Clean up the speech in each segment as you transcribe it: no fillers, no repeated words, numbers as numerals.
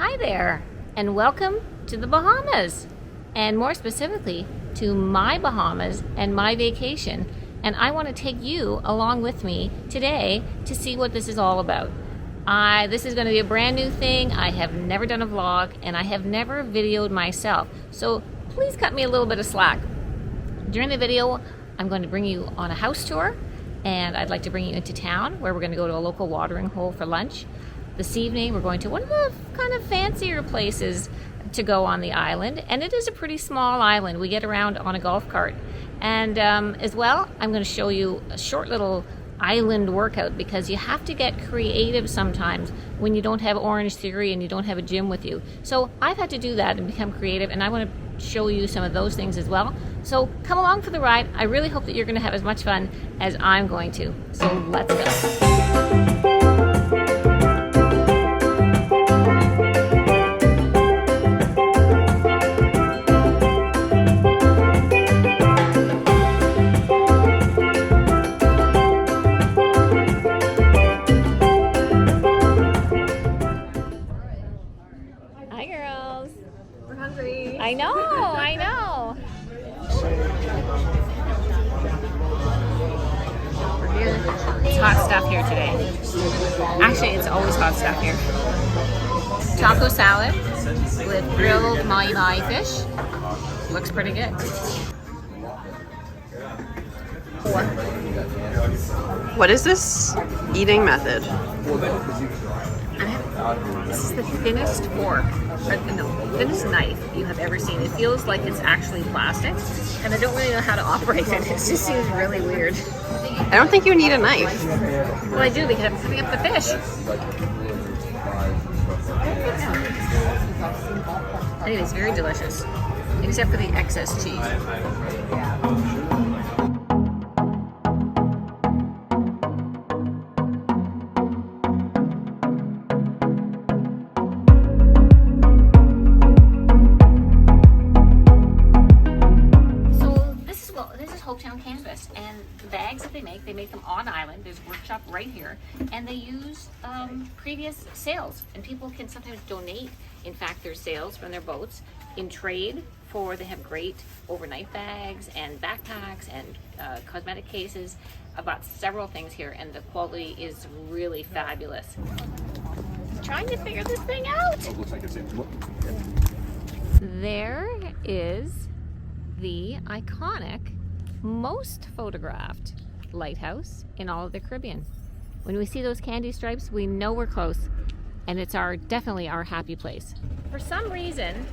Hi there, and welcome to the Bahamas, and more specifically to my Bahamas and my vacation. And I want to take you along with me today to see what this is all about. This is going to be a brand new thing. I have never done a vlog, and I have never videoed myself, so please cut me a little bit of slack. During the video, I'm going to bring you on a house tour, and I'd like to bring you into town where we're going to go to a local watering hole for lunch. This evening, we're going to one of the kind of fancier places to go on the island, and it is a pretty small island. We get around on a golf cart. And as well, I'm going to show you a short little island workout, because you have to get creative sometimes when you don't have Orange Theory and you don't have a gym with you. So I've had to do that and become creative, and I want to show you some of those things as well. So come along for the ride. I really hope that you're going to have as much fun as I'm going to. So let's go. I know. We're here. It's hot stuff here today. Actually, it's always hot stuff here. Taco salad with grilled mahi-mahi fish. Looks pretty good. What is this eating method? This is the thinnest fork, or no, thinnest knife you have ever seen. It feels like it's actually plastic, and I don't really know how to operate it. It just seems really weird. I don't think you need a knife. Well, I do, because I'm cutting up the fish. Anyway, it's very delicious, except for the excess cheese. And the bags that they make them on island. There's a workshop right here, and they use previous sales, and people can sometimes donate, in fact, their sales from their boats in trade for, they have great overnight bags and backpacks and cosmetic cases. About several things here, and the quality is really fabulous. Trying to figure this thing out. Oh, looks like it's in. There is the iconic, most photographed lighthouse in all of the Caribbean. When we see those candy stripes, we know we're close, and it's definitely our happy place. For some reason,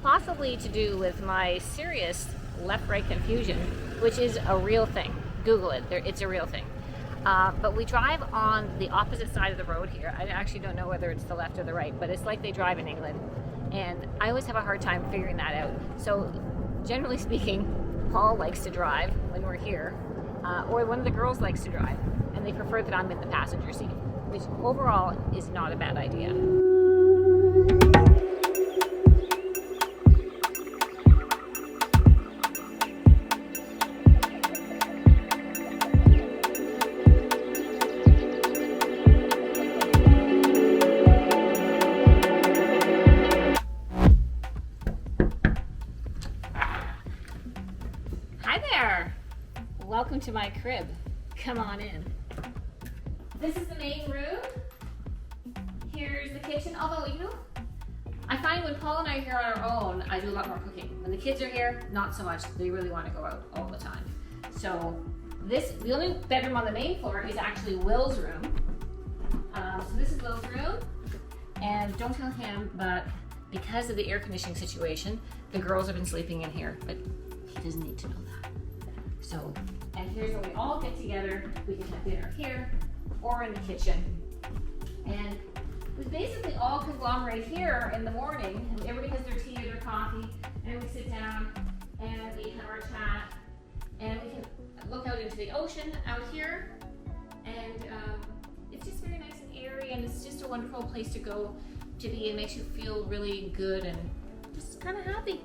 possibly to do with my serious left-right confusion, which is a real thing. Google it, it's a real thing. But we drive on the opposite side of the road here. I actually don't know whether it's the left or the right, but it's like they drive in England. And I always have a hard time figuring that out. So generally speaking, Paul likes to drive when we're here, or one of the girls likes to drive, and they prefer that I'm in the passenger seat, which overall is not a bad idea. Welcome to my crib. Come on in. This is the main room. Here's the kitchen. Although, you know, I find when Paul and I are here on our own, I do a lot more cooking. When the kids are here, not so much. They really want to go out all the time. So the only bedroom on the main floor is actually Will's room. So this is Will's room. And don't tell him, but because of the air conditioning situation, the girls have been sleeping in here, but he doesn't need to know that. So, and here's where we all get together. We can have dinner here or in the kitchen. And we basically all conglomerate here in the morning, and everybody has their tea or their coffee, and we sit down and we have our chat, and we can look out into the ocean out here. And it's just very nice and airy, and it's just a wonderful place to go to be. It makes you feel really good and just kind of happy.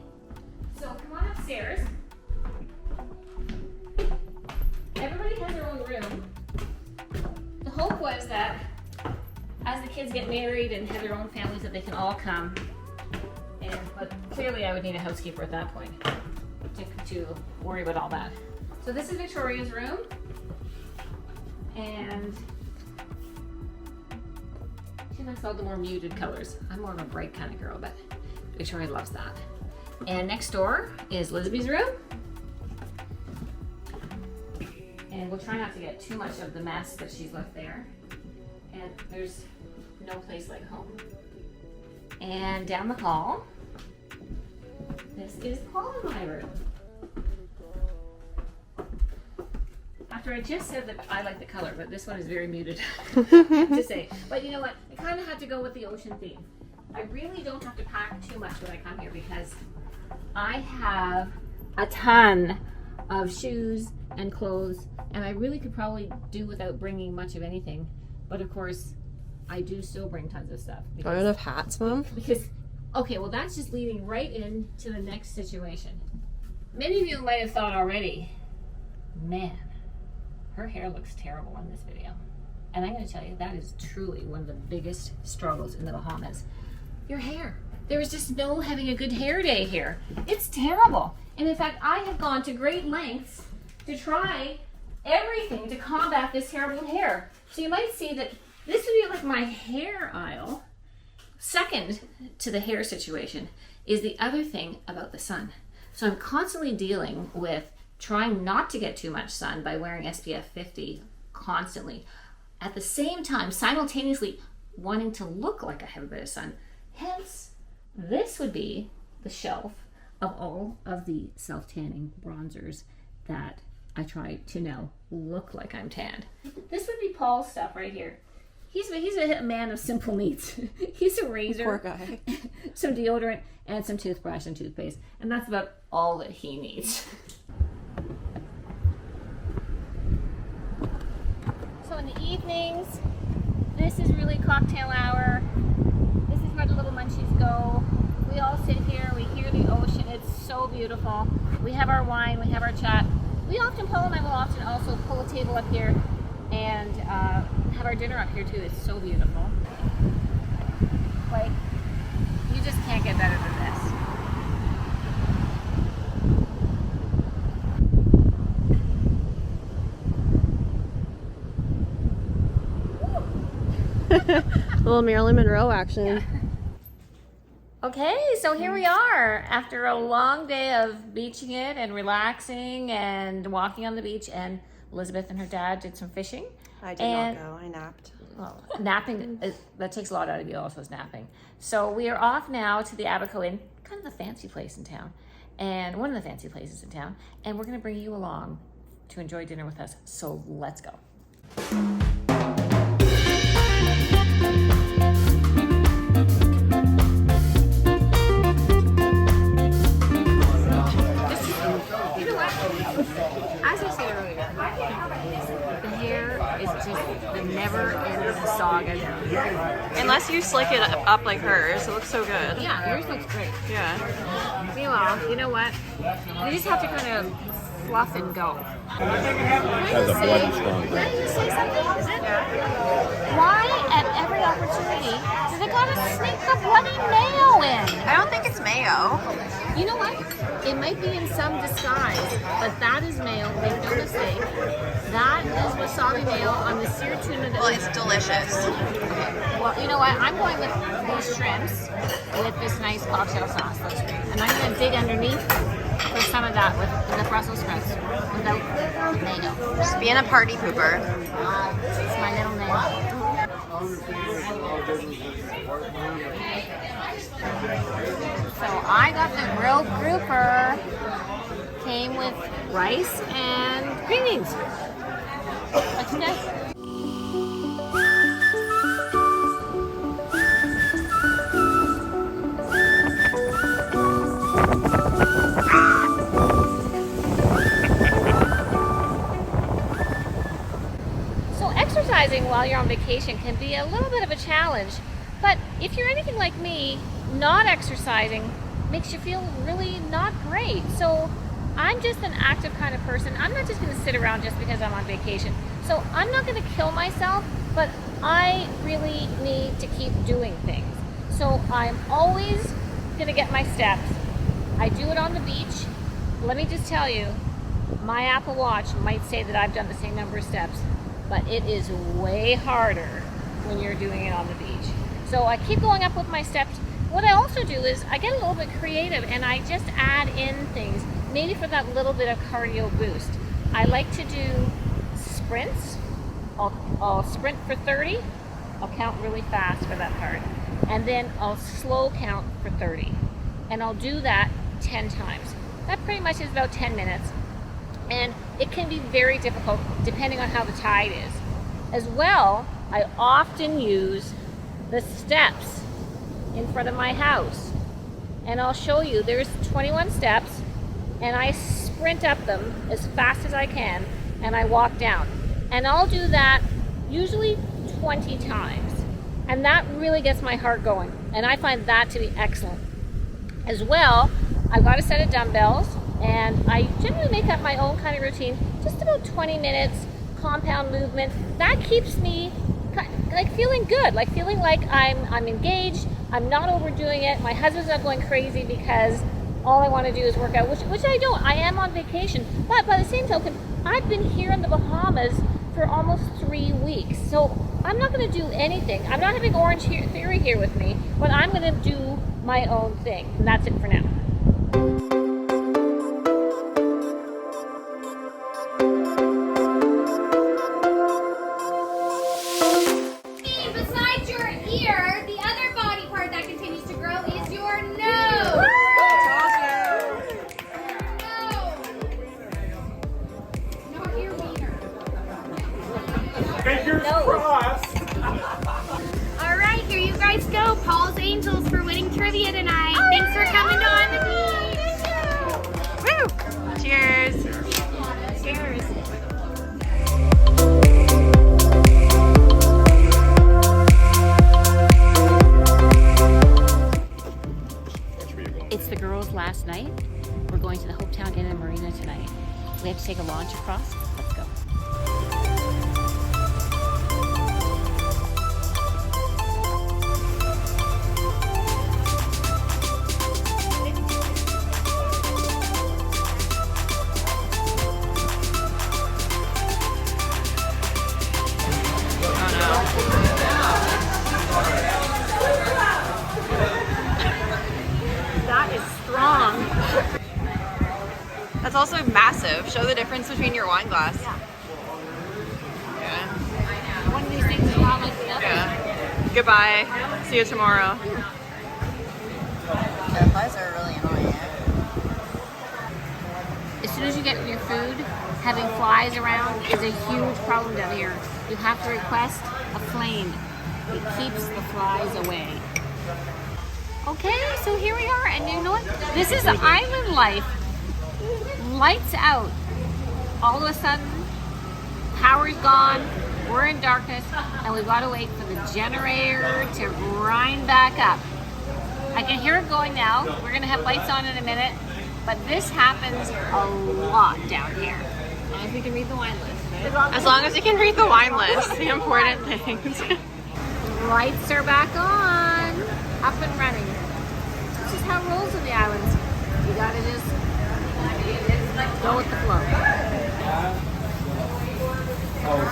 So come on upstairs. Everybody has their own room. The hope was that as the kids get married and have their own families, that they can all come. But clearly I would need a housekeeper at that point to worry about all that. So this is Victoria's room. And she likes all the more muted colors. I'm more of a bright kind of girl, but Victoria loves that. And next door is Lisby's room. And we'll try not to get too much of the mess that she's left there. And there's no place like home. And down the hall, this is Paul and my room. After I just said that I like the color, but this one is very muted, I have to say. But you know what? I kind of had to go with the ocean theme. I really don't have to pack too much when I come here because I have a ton of shoes and clothes, and I really could probably do without bringing much of anything. But of course, I do still bring tons of stuff. Do I have enough hats, Mom? Because, okay, well that's just leading right into the next situation. Many of you might have thought already, man, her hair looks terrible in this video. And I'm going to tell you, that is truly one of the biggest struggles in the Bahamas. Your hair. There is just no having a good hair day here. It's terrible. And in fact, I have gone to great lengths to try everything to combat this terrible hair. So you might see that this would be like my hair aisle. Second to the hair situation is the other thing about the sun. So I'm constantly dealing with trying not to get too much sun by wearing SPF 50 constantly. At the same time, simultaneously wanting to look like I have a bit of sun. Hence, this would be the shelf of all of the self-tanning bronzers that I try to now look like I'm tanned. This would be Paul's stuff right here. He's a man of simple needs. He's a razor, Poor guy. some deodorant, and some toothbrush and toothpaste. And that's about all that he needs. So in the evenings, this is really cocktail hour. This is where the little munchies go. We all sit here, we hear the ocean. It's so beautiful. We have our wine, we have our chat. Paul and I will often also pull a table up here and have our dinner up here too. It's so beautiful. Like, you just can't get better than this. A little Marilyn Monroe action. Yeah. Okay, so here we are after a long day of beaching it and relaxing and walking on the beach, and Elizabeth and her dad did some fishing. I did not go, I napped. Well, napping, that takes a lot out of you also, is napping. So we are off now to the Abaco Inn, kind of the fancy place in town, and one of the fancy places in town, and we're gonna bring you along to enjoy dinner with us, so let's go. As I said earlier, the hair is just the never-ending saga. Unless you slick it up like hers, it looks so good. Yeah, yours looks great. Yeah. Meanwhile, you know what? You just have to kind of fluff and go. Can I just say something? Why at every opportunity do they gotta sneak the bloody mayo in? I don't think it's mayo. You know what? It might be in some disguise, but that is mayo, make no mistake. That is wasabi mayo on the seared tuna. Well, it's delicious. Well, you know what? I'm going with these shrimps with this nice cocktail sauce. That's great. And I'm going to dig underneath for some of that with the Brussels sprouts without mayo. Just being a party pooper. It's my middle name. So I got the grilled grouper. Came with rice and green beans. What's next? So exercising while you're on vacation can be a little bit of a challenge, but if you're anything like me, not exercising makes you feel really not great. So I'm just an active kind of person. I'm not just going to sit around just because I'm on vacation. So I'm not going to kill myself, but I really need to keep doing things. So I'm always gonna get my steps. I do it on the beach. Let me just tell you, my Apple Watch might say that I've done the same number of steps, but it is way harder when you're doing it on the beach. So I keep going up with my steps. What I also do is I get a little bit creative and I just add in things, maybe for that little bit of cardio boost. I like to do sprints. I'll sprint for 30. I'll count really fast for that part. And then I'll slow count for 30. And I'll do that 10 times. That pretty much is about 10 minutes. And it can be very difficult depending on how the tide is. As well, I often use the steps in front of my house. And I'll show you, there's 21 steps and I sprint up them as fast as I can and I walk down. And I'll do that usually 20 times. And that really gets my heart going. And I find that to be excellent. As well, I've got a set of dumbbells and I generally make up my own kind of routine, just about 20 minutes, compound movement. That keeps me like feeling good, like feeling like I'm engaged, I'm not overdoing it. My husband's not going crazy because all I want to do is work out, which I don't. I am on vacation. But by the same token, I've been here in the Bahamas for almost 3 weeks. So I'm not going to do anything. I'm not having Orange Theory here with me, but I'm going to do my own thing. And that's it for now. Besides your ear, the other body part that continues to grow is your nose. Not your wiener. Fingers crossed. All right, here you guys go. Paul's Angels for winning trivia tonight. Thanks for coming on the beach. Woo! Cheers. Cheers. It's the girls' last night. We're going to the Hopetown Inn and Marina tonight. We have to take a launch across. Let's go. That is strong. That's also massive. Show the difference between your wine glass. Yeah. One of these things is not like the other. Yeah. Goodbye. See you tomorrow. The flies are really annoying. As soon as you get your food, having flies around is a huge problem down here. You have to request a flame. It keeps the flies away. Okay, so here we are, and you know what? This is the island life. Lights out. All of a sudden, power's gone, we're in darkness, and we've got to wait for the generator to grind back up. I can hear it going now. We're gonna have lights on in a minute, but this happens a lot down here. As long as we can read the wine list, right? As long as you can read the wine list, the important things. Lights are back on, up and running. This is how it rolls in the islands. You gotta just go with the flow. What is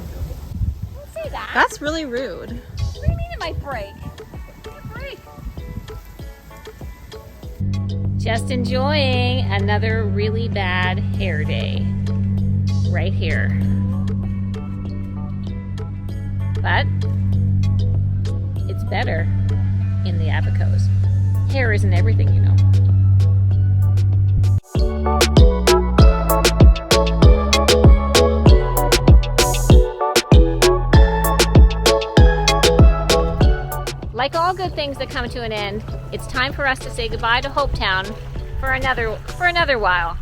that? Don't say that. That's really rude. What do you mean it might break? It might break. Just enjoying another really bad hair day right here. But it's better in the Abacos. Hair isn't everything, you know. Like all good things that come to an end, it's time for us to say goodbye to Hopetown for another while.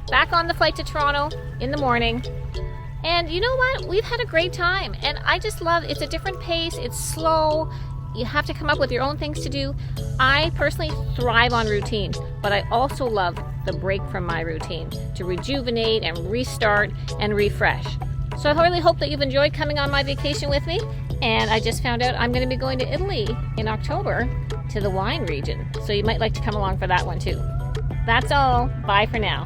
Back on the flight to Toronto in the morning. And you know what? We've had a great time. And I just love, it's a different pace, it's slow. You have to come up with your own things to do. I personally thrive on routine, but I also love the break from my routine to rejuvenate and restart and refresh. So I really hope that you've enjoyed coming on my vacation with me. And I just found out I'm going to be going to Italy in October to the wine region. So you might like to come along for that one too. That's all. Bye for now.